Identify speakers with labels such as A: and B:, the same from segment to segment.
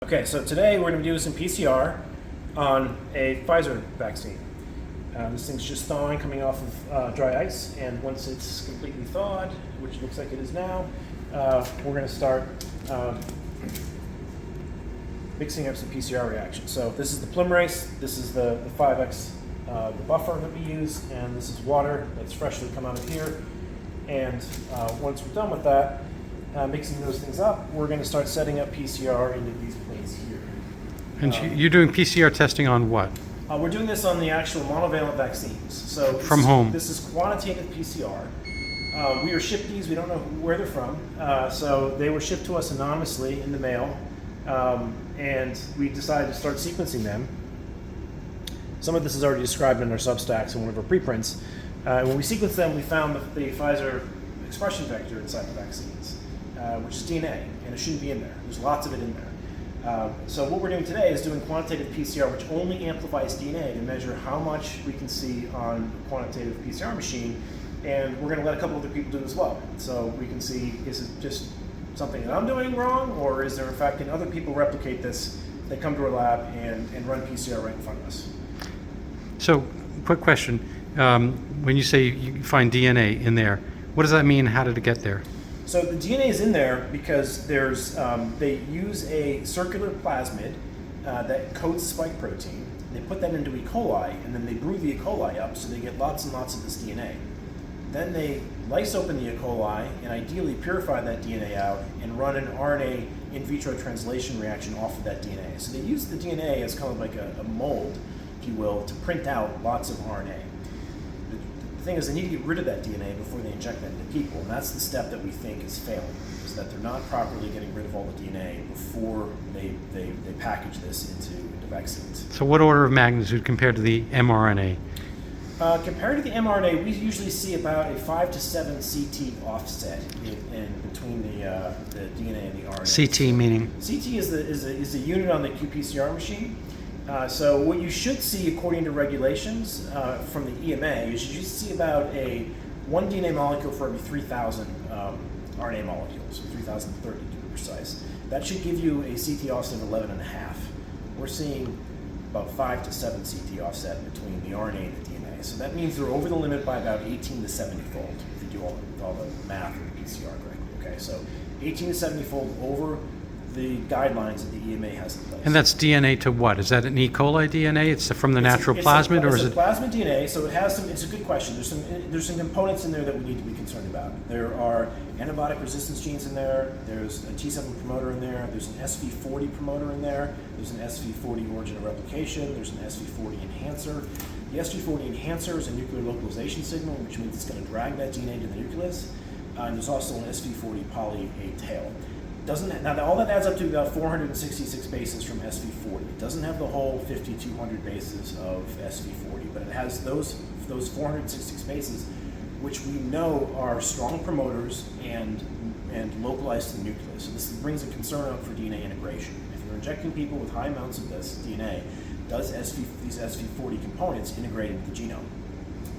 A: Okay, so today we're going to be doing some PCR on a Pfizer vaccine. This thing's just thawing, coming off of dry ice, and once it's completely thawed, which looks like it is now, we're going to start mixing up some PCR reactions. So this is the polymerase, this is the 5X, the buffer that we use, and this is water that's freshly come out of here. And once we're done with that, mixing those things up, we're going to start setting up PCR into these plates here.
B: And you're doing PCR testing on what?
A: We're doing this on the actual monovalent vaccines. So
B: from home.
A: This is quantitative PCR. We were shipped these. We don't know where they're from. So they were shipped to us anonymously in the mail, and we decided to start sequencing them. Some of this is already described in our Substacks and one of our preprints. When we sequenced them, we found the Pfizer expression vector inside the vaccines, which is DNA, and it shouldn't be in there. There's lots of it in there. So what we're doing today is doing quantitative PCR, which only amplifies DNA to measure how much we can see on a quantitative PCR machine, and we're going to let a couple other people do it as well. So we can see, is it just something that I'm doing wrong, or is there in fact, can other people replicate this? They come to our lab and run PCR right in front of us. So,
B: quick question. When you say you find DNA in there, what does that mean? How did it get there?
A: So the DNA is in there because there's they use a circular plasmid that codes spike protein. They put that into E. coli, and then they brew the E. coli up, so they get lots and lots of this DNA. Then they lyse open the E. coli and ideally purify that DNA out and run an RNA in vitro translation reaction off of that DNA. So they use the DNA as kind of like a mold, if you will, to print out lots of RNA. The thing is, they need to get rid of that DNA before they inject that into people, and that's the step that we think is failing, is that they're not properly getting rid of all the DNA before they package this into vaccines.
B: So what order of magnitude compared to the mRNA?
A: Compared to the mRNA, we usually see about a 5 to 7 CT offset in between the DNA and the RNA.
B: CT meaning?
A: CT is a unit on the qPCR machine. So what you should see, according to regulations from the EMA, is you should see about one DNA molecule for every 3,000 RNA molecules, 3,030 to be precise. That should give you a CT offset of 11.5. We're seeing about 5 to 7 CT offset between the RNA and the DNA. So that means they're over the limit by about 18 to 70 fold, if you do all the math of the PCR correctly. Okay, so 18 to 70 fold over the guidelines that the EMA has in place.
B: And that's DNA to what? Is that an E. coli DNA? It's from the natural plasmid, or is it?
A: It's a plasmid DNA, so it has some. It's a good question. There's some components in there that we need to be concerned about. There are antibiotic resistance genes in there. There's a T7 promoter in there. There's an SV40 promoter in there. There's an SV40 origin of replication. There's an SV40 enhancer. The SV40 enhancer is a nuclear localization signal, which means it's going to drag that DNA to the nucleus. And there's also an SV40 poly A tail. Now all that adds up to about 466 bases from SV40. It doesn't have the whole 5,200 bases of SV40, but it has those 466 bases, which we know are strong promoters and localized to the nucleus. So this brings a concern up for DNA integration. If you're injecting people with high amounts of this DNA, does these SV40 components integrate into the genome?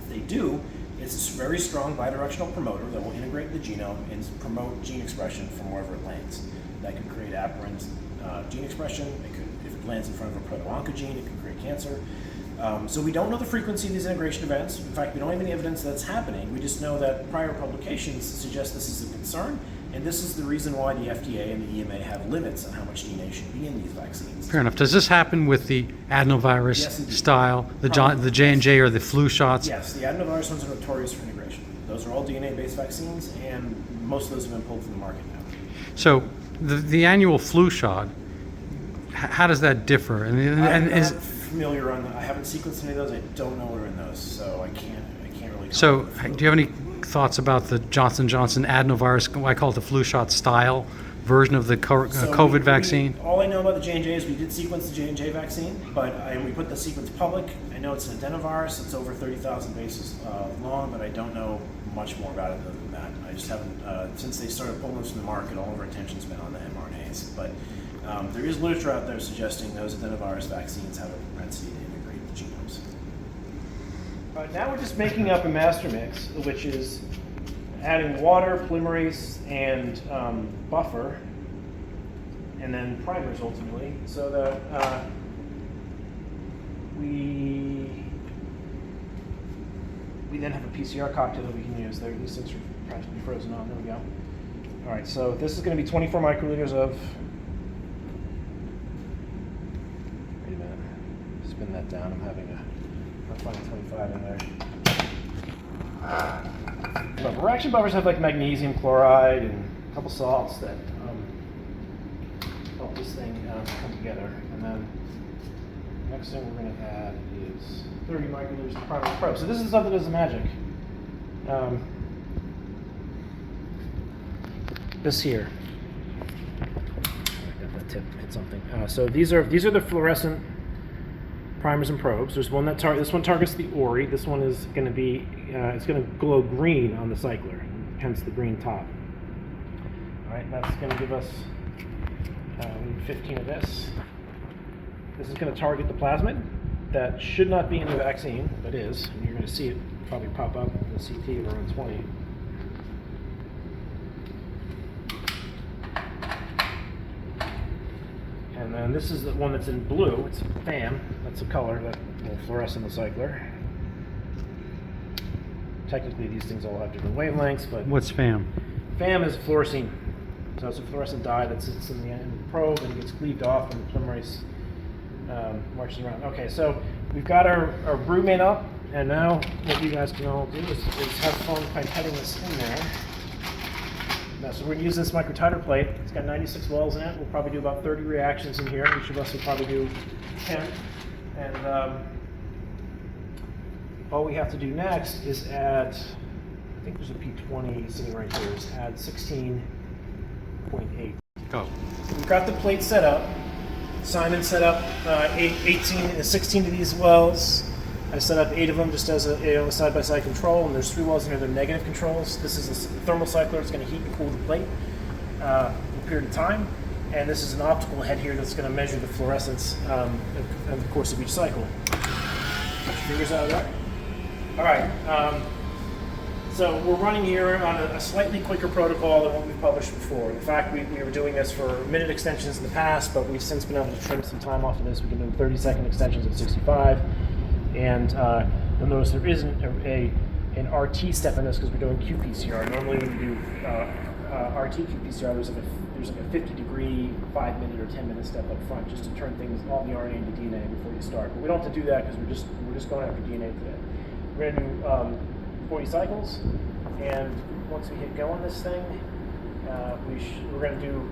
A: If they do, it's a very strong bidirectional promoter that will integrate the genome and promote gene expression from wherever it lands. That could create aberrant gene expression. If it lands in front of a proto-oncogene, it could create cancer. So we don't know the frequency of these integration events. In fact, we don't have any evidence that's happening. We just know that prior publications suggest this is a concern, and this is the reason why the FDA and the EMA have limits on how much DNA should be in these vaccines.
B: Fair enough. Does this happen with the adenovirus style, the J&J or the flu shots?
A: Yes, the adenovirus ones are notorious for integration. Those are all DNA-based vaccines, and most of those have been pulled from the market now.
B: So the annual flu shot, how does that differ?
A: I'm not familiar on that. I haven't sequenced any of those. I don't know what are in those, so I can't really.
B: So do you have any thoughts about the Johnson & Johnson adenovirus, I call it the flu shot style version of the COVID vaccine?
A: All I know about the J&J is we did sequence the J&J vaccine, and we put the sequence public. I know it's an adenovirus. It's over 30,000 bases long, but I don't know much more about it than that. I just haven't, since they started pulling those from the market, all of our attention's been on the mRNAs. But there is literature out there suggesting those adenovirus vaccines have a propensity to integrate the genomes. Now we're just making up a master mix, which is adding water, polymerase, and buffer, and then primers ultimately, so that we then have a PCR cocktail that we can use. These things are practically frozen on. There we go. All right, so this is going to be 24 microliters of. Wait a minute. Spin that down. I'm having I'm finding 25 in there. But reaction buffers have like magnesium chloride and a couple salts that help this thing come together. And then next thing we're going to add is 30 microliters of primer probe. So this is something that does the magic. This here. I got that tip hit something. So these are the fluorescent primers and probes. There's one that this one targets the Ori. This one is going to be it's going to glow green on the cycler, hence the green top. All right, that's going to give us 15 of this. This is going to target the plasmid that should not be in the vaccine, but is. And you're going to see it probably pop up in the CT of around 20. And then this is the one that's in blue. It's FAM. That's the color that will fluoresce in the cycler. Technically, these things all have different wavelengths, but
B: What's FAM?
A: FAM is fluorescein. So it's a fluorescent dye that sits in the end of the probe and gets cleaved off when the polymerase marches around. Okay, so we've got our brew made up, and now what you guys can all do is have fun pipetting this in there. Now, so we're going to use this microtiter plate. It's got 96 wells in it. We'll probably do about 30 reactions in here. Each of us will probably do 10. And all we have to do next is add, I think there's a P20 sitting right here, is add 16.8.
B: Go.
A: We've got the plate set up. Simon set up 16 of these wells. I set up 8 of them just as a side-by-side control, and there's 3 wells in here that are negative controls. This is a thermal cycler. It's going to heat and cool the plate for a period of time. And this is an optical head here that's going to measure the fluorescence in the course of each cycle. Get your fingers out of there. All right. So we're running here on a slightly quicker protocol than what we've published before. In fact, we were doing this for minute extensions in the past, but we've since been able to trim some time off of this. We can do 30-second extensions at 65. And you'll notice there isn't an RT step in this because we're doing qPCR. Normally when we do RT qPCR, there's like a 50-degree 5-minute or 10-minute step up front just to turn all the RNA into DNA before you start. But we don't have to do that because we're just going after DNA today. We're going to do 40 cycles, and once we hit go on this thing, we're going to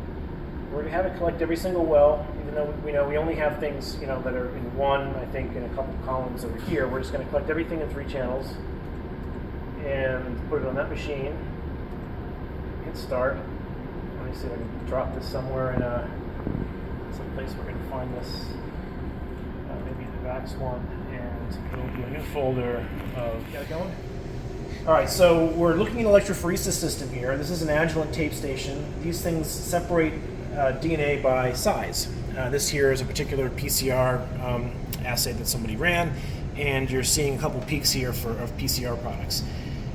A: have it collect every single well, even though we know we only have things that are in one, I think, in a couple of columns over here. We're just going to collect everything in 3 channels and put it on that machine. Hit start. Let me see if I can drop this somewhere in some place we're going to find this. Maybe the VAX one, and it'll be a new folder of. Got it going? All right, so we're looking at an electrophoresis system here. This is an Agilent tape station. These things separate DNA by size. This here is a particular PCR assay that somebody ran, and you're seeing a couple peaks here of PCR products.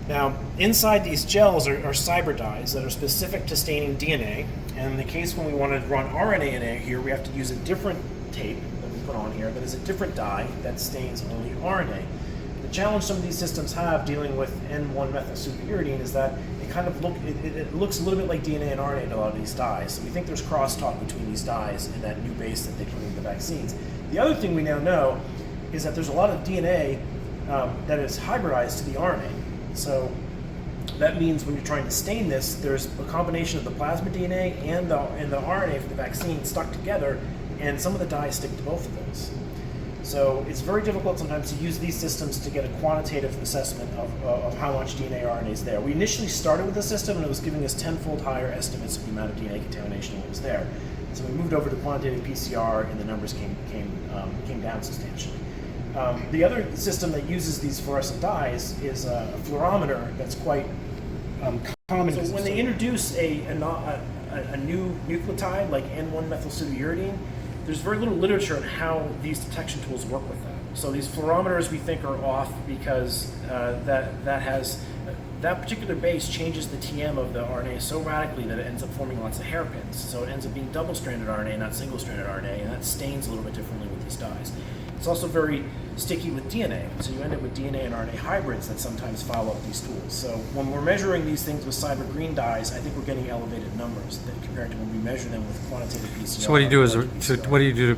A: Now, inside these gels are cyber dyes that are specific to staining DNA, and in the case when we want to run RNA in here, we have to use a different tape that we put on here that is a different dye that stains only RNA. The challenge some of these systems have dealing with N1-methylpseudouridine is that it looks a little bit like DNA and RNA in a lot of these dyes. So we think there's crosstalk between these dyes and that new base that they put in the vaccines. The other thing we now know is that there's a lot of DNA that is hybridized to the RNA. So that means when you're trying to stain this, there's a combination of the plasmid DNA and the RNA for the vaccine stuck together, and some of the dyes stick to both of those. So it's very difficult sometimes to use these systems to get a quantitative assessment of how much DNA RNA is there. We initially started with the system and it was giving us 10-fold higher estimates of the amount of DNA contamination that was there. So we moved over to quantitative PCR and the numbers came down substantially. The other system that uses these fluorescent dyes is a fluorometer that's quite common. So when they introduce a new nucleotide like N1-methylpseudouridine, there's very little literature on how these detection tools work with that. So these fluorometers we think are off because that has that particular base changes the TM of the RNA so radically that it ends up forming lots of hairpins. So it ends up being double-stranded RNA, not single-stranded RNA, and that stains a little bit differently with these dyes. It's also very sticky with DNA, so you end up with DNA and RNA hybrids that sometimes follow up these tools. So when we're measuring these things with cyber green dyes, I think we're getting elevated numbers compared to when we measure them with quantitative PCR.
B: So what do you do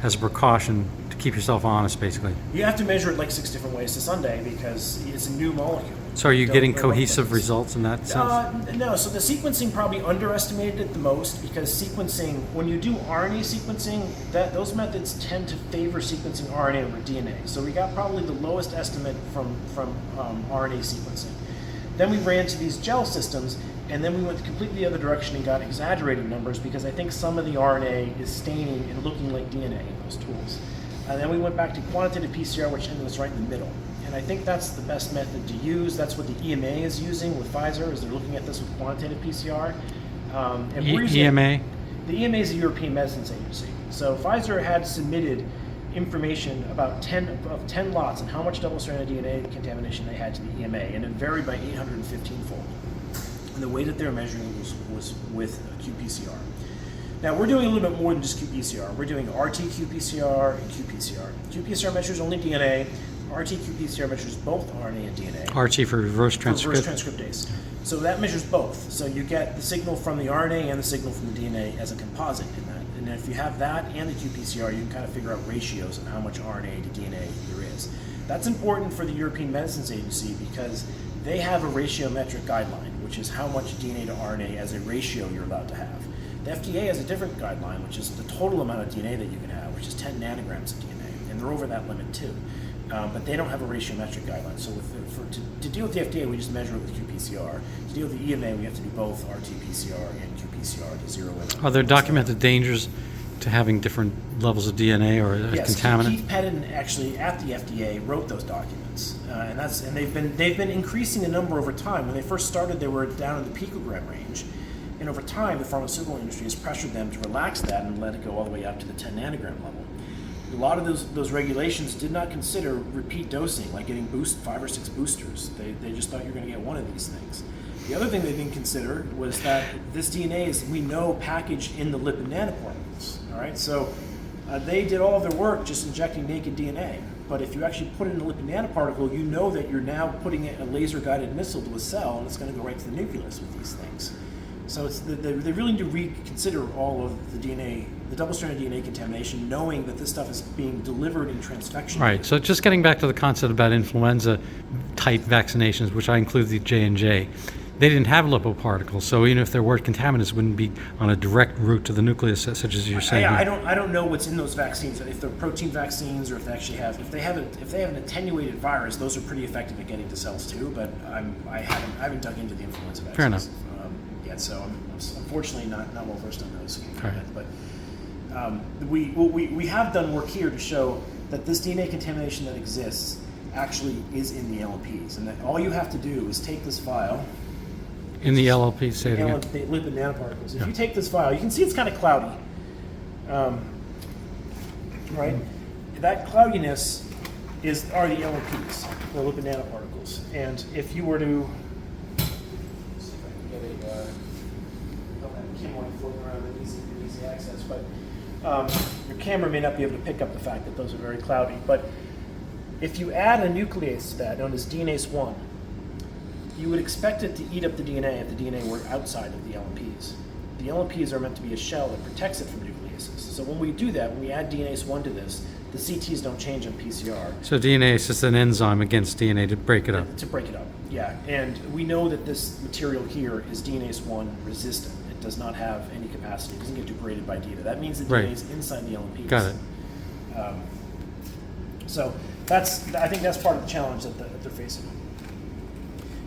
B: as a precaution to keep yourself honest, basically?
A: You have to measure it like 6 different ways to Sunday because it's a new molecule.
B: So are you
A: Don't
B: getting
A: know what
B: cohesive
A: things.
B: results in that sense?
A: No, so the sequencing probably underestimated it the most because sequencing, when you do RNA sequencing, those methods tend to favor sequencing RNA over DNA. So we got probably the lowest estimate from RNA sequencing. Then we ran to these gel systems, and then we went completely the other direction and got exaggerated numbers because I think some of the RNA is staining and looking like DNA in those tools. And then we went back to quantitative PCR, which ended us right in the middle. And I think that's the best method to use. That's what the EMA is using with Pfizer, is they're looking at this with quantitative PCR. And we're using
B: EMA?
A: The EMA is the European Medicines Agency. So Pfizer had submitted information about 10 lots on how much double-stranded DNA contamination they had to the EMA, and it varied by 815-fold. And the way that they're measuring it was with qPCR. Now we're doing a little bit more than just qPCR. We're doing RT-qPCR and qPCR. qPCR measures only DNA. RT-qPCR measures both RNA and DNA.
B: RT for reverse
A: transcriptase. So that measures both. So you get the signal from the RNA and the signal from the DNA as a composite in that. And if you have that and the qPCR, you can kind of figure out ratios of how much RNA to DNA there is. That's important for the European Medicines Agency because they have a ratiometric guideline, which is how much DNA to RNA as a ratio you're allowed to have. The FDA has a different guideline, which is the total amount of DNA that you can have, which is 10 nanograms of DNA, and they're over that limit too. But they don't have a ratiometric guideline. So to deal with the FDA, we just measure it with qPCR. To deal with the EMA, we have to do both RT-PCR and qPCR to zero in.
B: Are there documented dangers to having different levels of DNA or
A: yes,
B: contaminant?
A: Keith Pettin actually at the FDA wrote those documents, and they've been increasing the number over time. When they first started, they were down in the picogram range, and over time, the pharmaceutical industry has pressured them to relax that and let it go all the way up to the 10 nanogram level. A lot of those regulations did not consider repeat dosing, like getting 5 or 6 boosters. They just thought you're going to get one of these things. The other thing they didn't consider was that this DNA is, we know, packaged in the lipid nanoparticles. All right, so they did all of their work just injecting naked DNA. But if you actually put it in a lipid nanoparticle, you know that you're now putting a laser-guided missile to a cell, and it's going to go right to the nucleus with these things. So they really need to reconsider all of the DNA, the double-stranded DNA contamination, knowing that this stuff is being delivered in transfection.
B: Right. So just getting back to the concept about influenza-type vaccinations, which I include the J&J, they didn't have lipoparticles, so even if there were contaminants, wouldn't be on a direct route to the nucleus, such as you're saying.
A: I don't know what's in those vaccines. If they're protein vaccines, or if they actually have, if they have an attenuated virus, those are pretty effective at getting to cells too. But I haven't dug into the influenza vaccines.
B: Fair enough.
A: Yet, so I'm unfortunately not well versed on those.
B: Right.
A: But we have done work here to show that this DNA contamination that exists actually is in the LNPs, and that all you have to do is take this file.
B: In the LLP, say it again.
A: Lipid nanoparticles. If
B: Yeah.
A: you take this file, you can see it's kind of cloudy. Right? That cloudiness are the LNPs, the lipid nanoparticles. And if you were to see if I can get a camera floating around in easy access, but your camera may not be able to pick up the fact that those are very cloudy. But if you add a nuclease to that, known as DNase 1, you would expect it to eat up the DNA if the DNA were outside of the LNPs. The LNPs are meant to be a shell that protects it from nucleases. So when we do that, when we add DNase 1 to this, the CTs don't change on PCR.
B: So DNA is just an enzyme against DNA to break it up.
A: To break it up, yeah. And we know that this material here is DNase 1 resistant. It does not have any capacity. It doesn't get degraded by DNA. That means the
B: Right.
A: DNA is inside the LNPs.
B: Got it.
A: So I think that's part of the challenge that they're facing.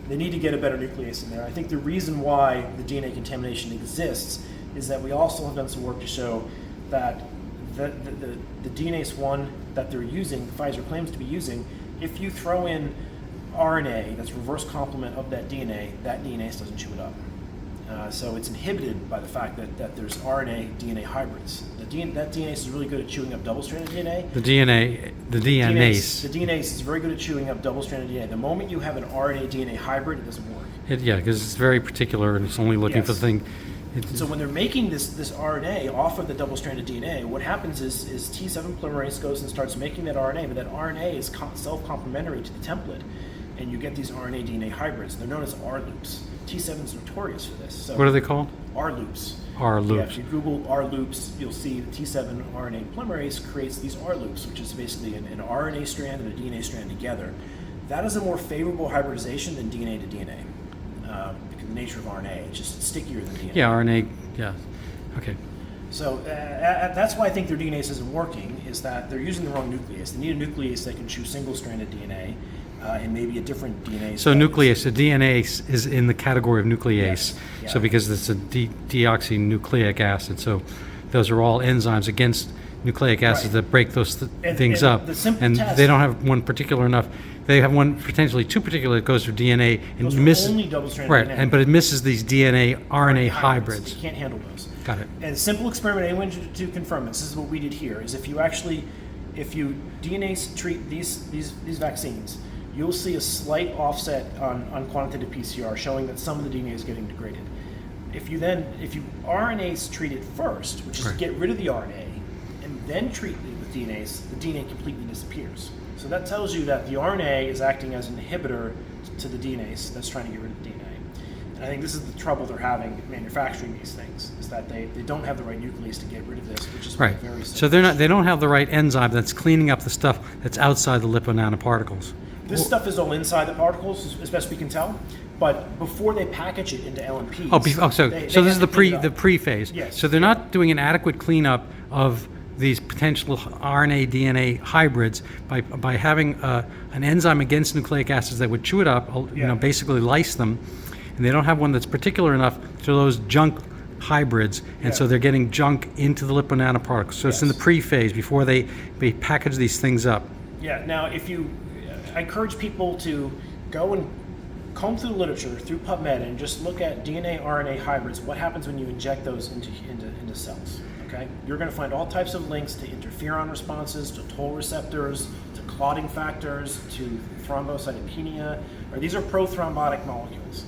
A: They need to get a better nuclease in there. I think the reason why the DNA contamination exists is that we also have done some work to show that the DNase 1 that they're using, Pfizer claims to be using, if you throw in RNA that's reverse complement of that DNA, that DNase doesn't chew it up. So it's inhibited by the fact that there's RNA DNA hybrids. That DNase is really good at chewing up double-stranded DNA.
B: The DNase.
A: The DNase is very good at chewing up double-stranded DNA. The moment you have an RNA DNA hybrid, it doesn't work.
B: Yeah, because it's very particular and it's only looking for the thing.
A: So when they're making this RNA off of the double-stranded DNA, what happens is T7 polymerase goes and starts making that RNA, but that RNA is self-complementary to the template, and you get these RNA DNA hybrids. They're known as R loops. T7 is notorious for this. So
B: what are they called?
A: R loops.
B: R loops.
A: Yeah, if you Google R loops, you'll see the T7 RNA polymerase creates these R loops, which is basically an RNA strand and a DNA strand together. That is a more favorable hybridization than DNA to DNA. Because the nature of RNA, it's just stickier than DNA.
B: Yeah, RNA. Yeah. Okay.
A: So that's why I think their DNase isn't working, is that they're using the wrong nuclease. They need a nuclease that can chew single-stranded DNA and maybe a different DNA.
B: So nuclease, the DNA is in the category of nuclease.
A: Yes. Yeah.
B: So because it's a deoxynucleic acid, so those are all enzymes against nucleic acids that break those things up.
A: The simple
B: and
A: test,
B: they don't have one particular enough. They have one potentially too particular that goes for DNA and misses
A: only double-stranded DNA.
B: but it misses these DNA RNA hybrids.
A: You can't handle those.
B: Got it.
A: And a simple experiment anyone to confirm this is what we did here, is if you DNase treat these vaccines, you'll see a slight offset on quantitative PCR showing that some of the DNA is getting degraded. If you RNase treat it first, which is to get rid of the RNA, and then treat it with DNase, the DNA completely disappears. So that tells you that the RNA is acting as an inhibitor to the DNase that's trying to get rid of the DNA. And I think this is the trouble they're having manufacturing these things, is that they don't have the right nuclease to get rid of this, which is
B: Right.
A: very
B: So they don't have the right enzyme that's cleaning up the stuff that's outside the lipid nanoparticles.
A: This stuff is all inside the particles, as best we can tell. But before they package it into LNPs,
B: so this is the pre-phase.
A: Yes.
B: So they're not doing an adequate cleanup of these potential RNA DNA hybrids by having an enzyme against nucleic acids that would chew it up, basically lyse them, and they don't have one that's particular enough to those junk hybrids, and so they're getting junk into the lipid nanoparticles. So it's in the pre-phase before they package these things up.
A: Yeah. Now, I encourage people to go and comb through the literature, through PubMed, and just look at DNA RNA hybrids. What happens when you inject those into cells? Okay, you're going to find all types of links to interferon responses, to toll receptors, to clotting factors, to thrombocytopenia. These are prothrombotic molecules.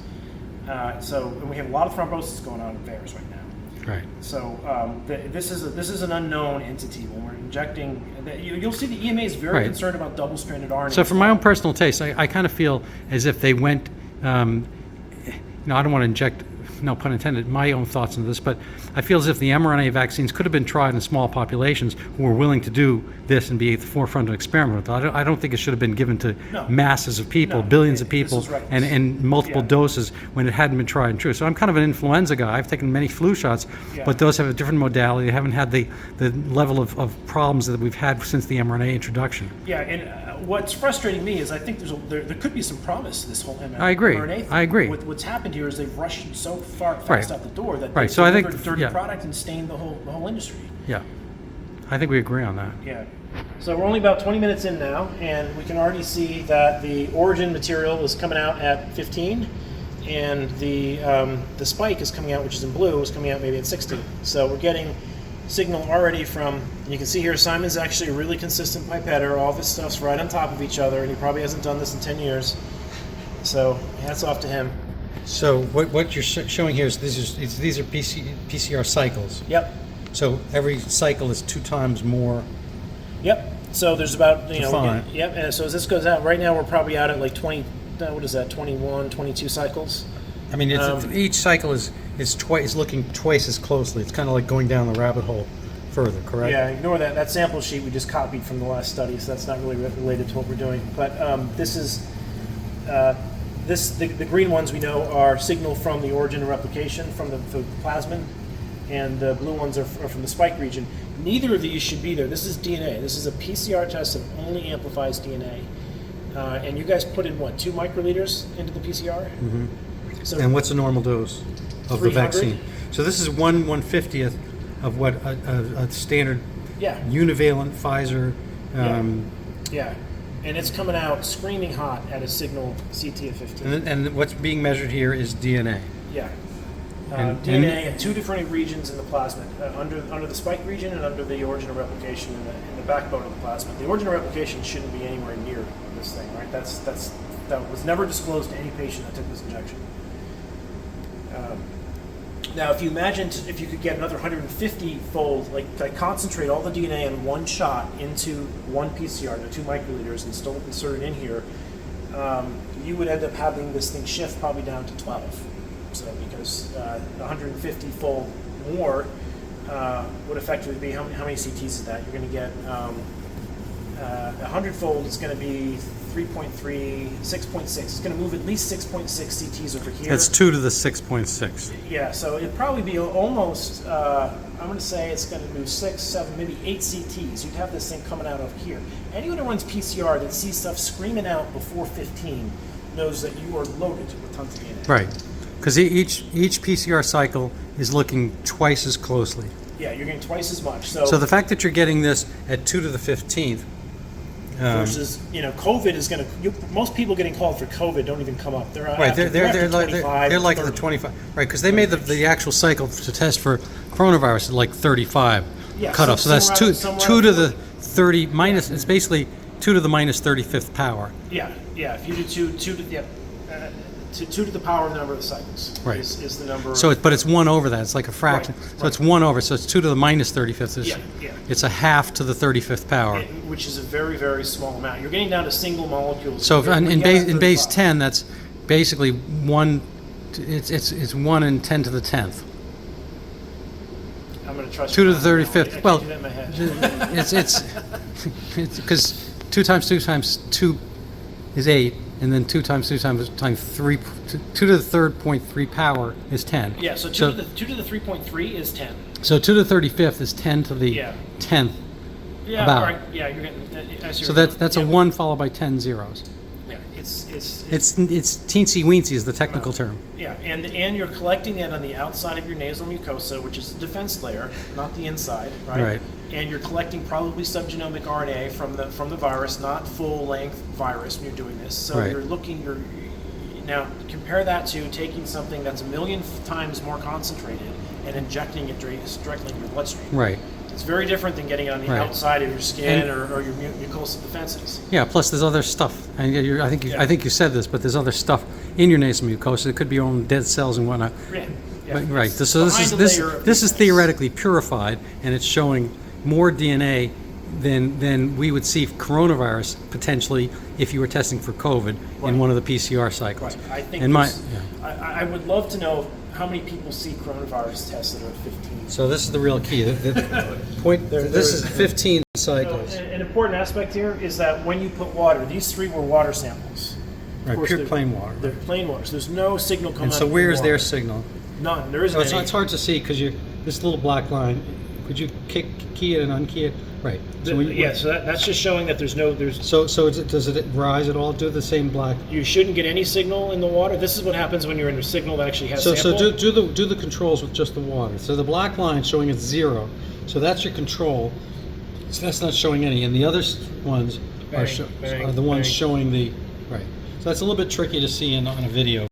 A: And we have a lot of thrombosis going on in bears right now.
B: Right.
A: So this is an unknown entity. When we're injecting, you'll see the EMA is very concerned about double-stranded RNA.
B: So from my own personal taste, I kind of feel as if they went, I don't want to inject, no pun intended, my own thoughts into this, but I feel as if the mRNA vaccines could have been tried in small populations who were willing to do this and be at the forefront of experiment. I don't think it should have been given to masses of people, billions of people, and in multiple doses when it hadn't been tried and true. So I'm kind of an influenza guy. I've taken many flu shots, but those have a different modality. They haven't had the level of problems that we've had since the mRNA introduction.
A: Yeah, and what's frustrating me is I think there could be some promise to this whole mRNA.
B: I agree.
A: What's happened here is they've rushed so fast out the door that they've
B: so I think
A: delivered dirty product and stained the whole industry.
B: Yeah, I think we agree on that.
A: Yeah. So we're only about 20 minutes in now, and we can already see that the origin material is coming out at 15, and the spike is coming out, which is in blue, is coming out maybe at 16. So we're getting signal already from, you can see here Simon's actually a really consistent pipetter. All of his stuff's right on top of each other, and he probably hasn't done this in 10 years. So hats off to him.
B: So what you're showing here is these are PCR cycles.
A: Yep.
B: So every cycle is 2 times more.
A: Yep. So there's about
B: Fine.
A: Yep. And so as this goes out, right now we're probably out at like 20. What is that? 21, 22 cycles.
B: I mean, each cycle is looking twice as closely. It's kind of like going down the rabbit hole further. Correct?
A: Yeah. Ignore that. That sample sheet we just copied from the last study, so that's not really related to what we're doing. But this is. The green ones we know are signal from the origin and replication from the plasmid, and the blue ones are from the spike region. Neither of these should be there. This is DNA. This is a PCR test that only amplifies DNA. And you guys put in, 2 microliters into the PCR?
B: Mm-hmm.
A: So
B: and what's a normal dose of
A: 300?
B: the vaccine? So this is 1/150th of what a standard univalent Pfizer.
A: Yeah. And it's coming out screaming hot at a signal CT of 15.
B: And what's being measured here is DNA.
A: Yeah. DNA in two different regions in the plasmid, under the spike region and under the origin of replication in the backbone of the plasmid. The origin of replication shouldn't be anywhere near this thing, right? That was never disclosed to any patient that took this injection. Now, if you imagined if you could get another 150-fold, like concentrate all the DNA in one shot into one PCR, the 2 microliters, and still insert it in here, you would end up having this thing shift probably down to 12. So because 150-fold more would effectively be, how many CTs is that? You're going to get 100-fold is going to be 3.3, 6.6. It's going to move at least 6.6 CTs over here.
B: That's 2 to the 6.6.
A: Yeah, so it'd probably be almost, I'm going to say it's going to move 6, 7, maybe 8 CTs. You'd have this thing coming out over here. Anyone who runs PCR that sees stuff screaming out before 15 knows that you are loaded with tons of DNA.
B: Right, because each PCR cycle is looking twice as closely.
A: Yeah, you're getting twice as much. So
B: the fact that you're getting this at 2 to the 15th
A: versus, COVID is going to. Most people getting called for COVID don't even come up. They're
B: right. They're like the 25. Right, because they made the actual cycle to test for coronavirus at like 35 cutoff. So that's 2 to the 30 minus. It's basically 2 to the minus 35th power.
A: Yeah. If you do 2 to the power of the number of the cycles.
B: Right.
A: Is the number.
B: So but it's 1 over that. It's like a fraction.
A: Right,
B: So it's 1 over. So it's 2 to the minus 35th.
A: Yeah.
B: It's a half to the 35th power.
A: Which is a very, very small amount. You're getting down to single molecules.
B: So in base 10, that's basically 1. It's 1 in 10 to the 10th.
A: I'm going to trust
B: 2
A: you.
B: to the 35th. Well,
A: do that in my head.
B: it's because 2 times 2 times 2 is 8, and then 2 times 2 times 3, 2 to the third 0.3 power is 10.
A: Yeah, so 2 to the 3.3 is 10.
B: So 2 to the 35th is 10 to the 10th.
A: Yeah,
B: about.
A: right. Yeah, you're getting.
B: So that's a 1 followed by 10 zeros.
A: Yeah, it's
B: teensy weensy is the technical term.
A: Yeah, and you're collecting it on the outside of your nasal mucosa, which is the defense layer, not the inside, right?
B: Right.
A: And you're collecting probably subgenomic RNA from the virus, not full length virus when you're doing this. So
B: Right.
A: Now compare that to taking something that's 1 million times more concentrated and injecting it directly in your bloodstream.
B: Right.
A: It's very different than getting it on the
B: Right.
A: outside of your skin or your mucosal defenses.
B: Yeah. Plus, there's other stuff, and I think you said this, but there's other stuff in your nasal mucosa. It could be your own dead cells and whatnot.
A: Yeah.
B: But, right. So this is theoretically purified, and it's showing more DNA than we would see coronavirus potentially if you were testing for COVID in one of the PCR cycles.
A: Right. I think I would love to know how many people see coronavirus tests that are at 15.
B: So this is the real key. This is 15 cycles.
A: An important aspect here is that when you put water, these 3 were water samples.
B: Right, pure plain water.
A: They're plain water, so there's no signal coming out.
B: And so
A: of
B: where
A: the
B: is
A: water.
B: their signal?
A: None. There isn't
B: It's
A: any.
B: hard to see because this little black line. Could you key it and unkey it? Right. So
A: So that's just showing that there's.
B: does it rise at all? Do the same black?
A: You shouldn't get any signal in the water. This is what happens when you're in a signal that actually has sample.
B: So do the controls with just the water. So the black line showing it's 0. So that's your control. So that's not showing any, and the other ones are the ones showing the right. So that's a little bit tricky to see on a video.